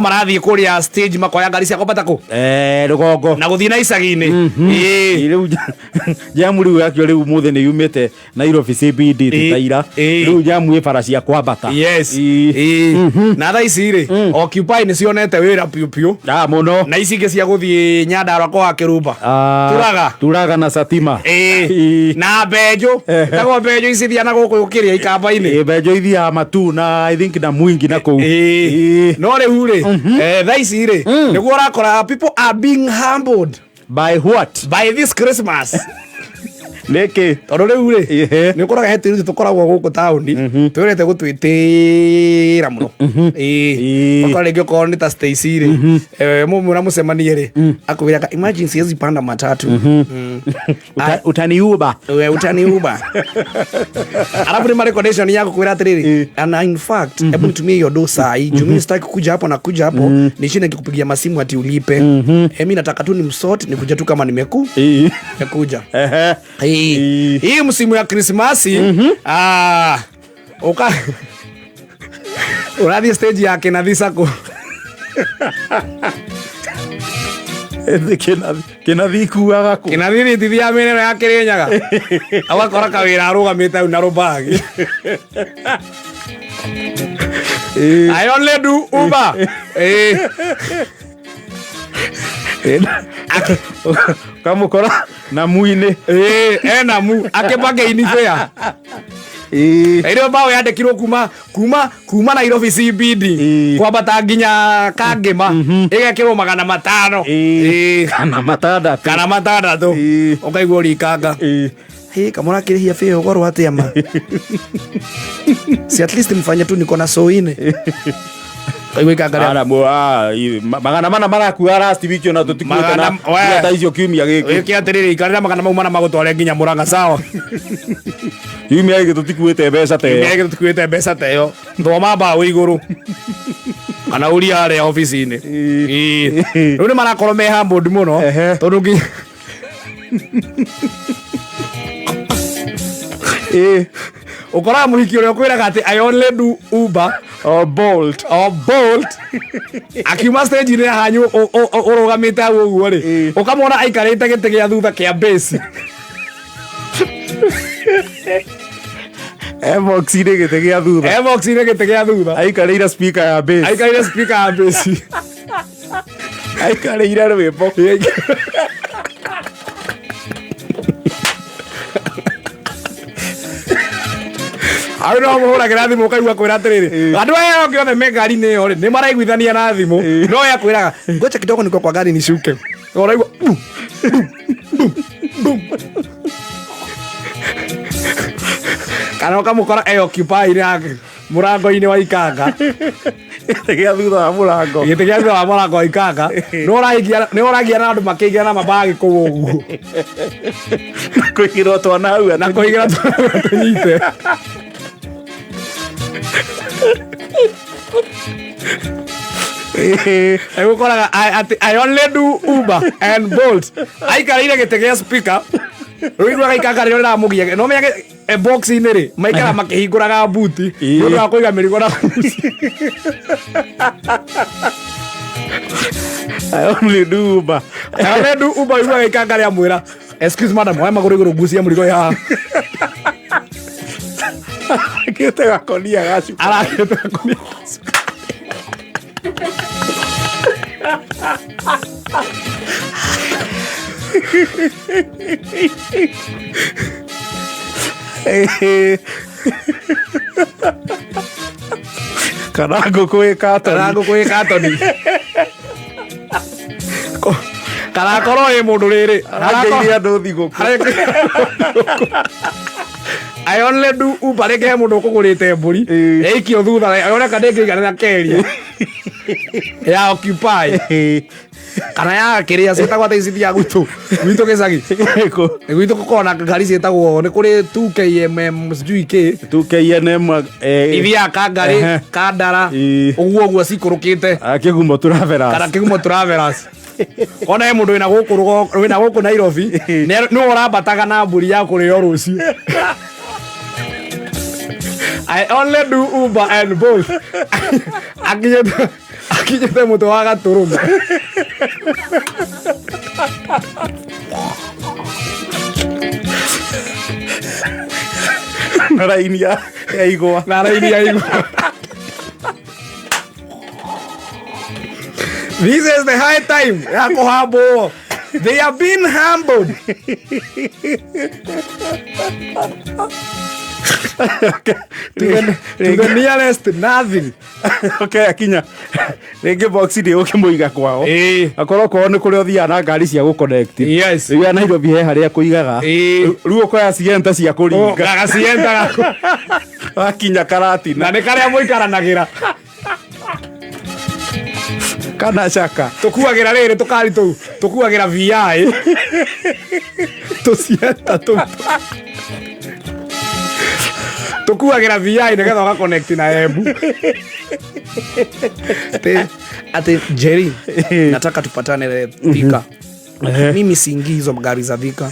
marathie kuria stage makoya ngari cia kwambata ku rugongo na guthii na icagi-ini riu jamu riu yakio riu muthe ni yumite Nairobi CBD tutaira riu jamu bara cia kwambata yes na thaa ici ri Occupy ni cionete wira piu piu muno na ici ingi cia guthii Nyandarua kwa Kirumba turaga na Satima na Mbenjo tago Mbenjo ici thiana guku yukiria ikamba-ini Mbenjo ithia matu na I think na Mwingi na kou no riu ri thaa ici ri niguo urakora people are being humbled by what by this Christmas niki tondu riu ri ni ukoraga he tiri tukoragwo guku tauni twirete gutwitira muno ukora ringi ukorwo ni ta Stacy ri mumura mucemanie ri akwiraga imagine siwezi panda matatu utaniuba alafu ni recommendation yako kwira atiriri and in fact hebu nitumie hiyo dosa hii jumini sitaki kuja hapo na kuja hapo nishine nikikupigia masimu ati ulipe mimi nataka tu ni msort nikuja tu kama nimekuja hii msimu ya Krismasi urathi stage yake na thisako kinathi kuaga ku kinathi tithia menero ya Kirinyaga agakora kawira arugamite na rubagi I only do Uber kamukora na muine na mu akebage inifea ero bao yandekirwo kuma Nairobi CBD kwambata nginya Kangema igekirwo 500 kana matandatu ukaigwo rikanga kamona kirihia feo goro atiama si at least mfanye tu niko na soine kaiweka ngara magana mana marakuwa last week na tutikuita na hata hizo kiumia giki wiki atiriri ikarira magana mau mana magutware nginya Murang'a sawa kiumia giki tutikuite mbeca teyo thoma mbaũ iguru kana uria ari office-ini riu ni marakorwo me humbled muno tondu ngi ukora muhiki uria kwiraga ati I only do Uber or Bolt akiuma stage ni hanyu urugamite uguo ri ukamona aikarite gite gia thutha kia base Evox ni gite gia thutha aikarire speaker ya base aikarire rwimbo ayo no muhuragira thimu ukaigua kwira atiriri andu aya onge othe me ngari-ini iyo ri ni maraiguithania na thimu no ya kwiraga ngoja kidogo niko kwa gari nishuke uraigua kana ukamukora Occupy yake murango-ini wa ikanga gite gia thutha wa murango wa ikanga no uragia na andu makigia na mabagi kuu uguo kuigirwo twana hau na kuigira tunyite ukoraga I only do Uber and Bolt aikarire gite gia speaker ruigwa ikanga rio na mugia no menya box-ini ri maikara makihinguraga buti ndu wa kuiga mirigo na I only do Uber igwa ikanga ria mwira excuse madam why maguru iguru busi ya murigo ya akite gakonia gacu Kanago kwe katoni kana koro e mundu riri arageire andu thiguku I only do Uber reke mundu kugurite mburi eikio thutha yone kadeke na keria ya Occupy kana ya kiria citagwo ta icithia gwitu gicagi gwitu gukona ngari citagwo ni kuri 2KMM sijui k 2KNM ithia ka ngari kandara uguo cikurukite kigumo travelers kona e mundu wina guku Nairobi ni urambataga na mburi ya kurio rucio I only do Uber and Bolt akinyite mutwe wa gaturume na raini ya igwa This is the high time ya kuhambwo. They have been humbled. To the nearest nothing. Okay, akinya rĩngĩ box ndĩ ũkĩmũiga kwao akorwo kwao nĩ kũrĩa ũthiaga na ngari cia gũconnect. Yes. Rĩu ya Nairobi he harĩa kũigaga rĩu ũkoya cienta cia kũringa Gagacienta akinya karatina na nĩ karĩa mũikaranagĩra kana caka tukuagĩra rĩrĩ tukari tũu tukuagĩra VI tũcienta tũu tukuagĩra VI nĩgetha ũgaconnect na Embu. Ati Jerry, nataka tupatane Thika. Mimi siingii hizo magari za Thika.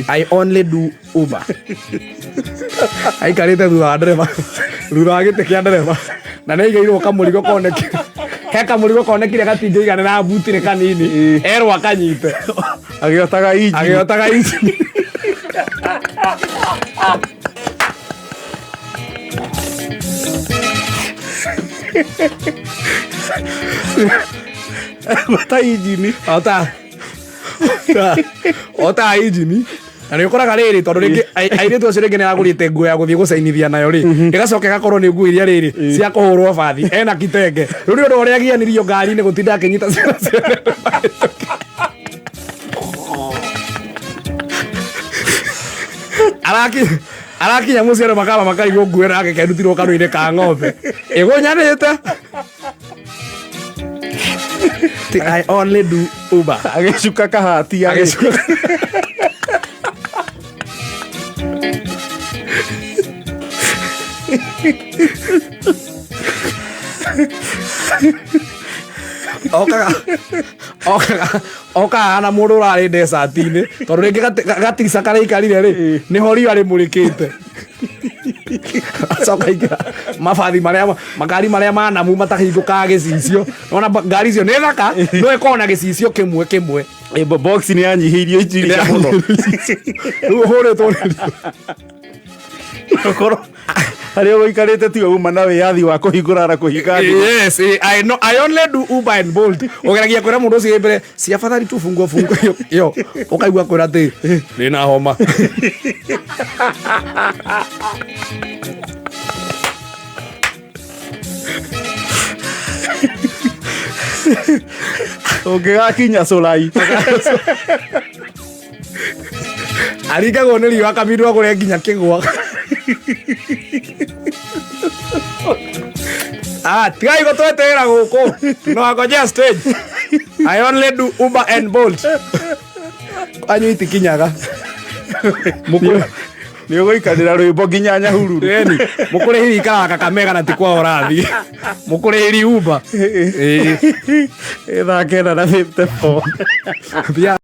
I only do Uber. Aikarĩte thutha wa ndereba, thutha wa gĩtĩ kĩa ndereba, na nĩaigĩirwo kamũrigo koneki, he kamũrigo konekire gatingĩigana na buti nĩ kanini, erwo akanyite agĩotaga injini ta injini ota injini na nĩ ũkoraga rĩrĩ tondũ rĩngĩ airĩtu acio rĩngĩ nĩaragũrĩte nguo ya gũthiĩ gũcainithia nayo rĩ ĩgacoka ĩgakorwo nĩ nguo iria rĩrĩ cia kũhũrwo bathi ena kitenge rĩu nĩ ũndũ ũrĩa agianirio ngari-inĩ gũtinda akĩnyita ciana arakinya mũciĩ andũ makamba makaigwo nguo nake kendutirwo kanua-inĩ ka ng'ombe ĩgũnyanĩte. I only do Uber. Agĩcuka kahati okaga na mũndũ ũrarĩ ndecati-inĩ tondũ rĩngĩ gatica karĩa ikarire rĩ nĩho riũa rĩmũrĩkĩte acoka ingĩra makari marĩa manamu matahingũkaga gĩcicio nona ngari icio nĩ thaka no ĩkorwo na gĩcicio kĩmwe box nĩ yanyihĩirio injirica mũno rĩu ũhũrĩtwo nĩ riũa harĩa ũikarĩte tiga uma na wĩyathi wa kũhingũra na kũhinga. Yes, I only do Uber and Bolt. Ũgeragia kwĩra mũndũ ũcio mbere si afadhali tu fungo yo ũkaigua kwĩra atĩ ndĩna homa. Ũngĩgakinya Solai aringagwo nĩ riũa kabindwo agũre nginya kĩgwa. Tigai gũtweterera gũkũ tunawangojea stage. I only do Uber and Bolt. Anyu itikinyaga nĩ ũgũikanĩra rwĩmbo nginya Nyahururu mũkũrĩhĩri ikaraga Kakamega na ti kwao ũrathiĩ mũkũrĩhĩri Uber ĩthakena na 54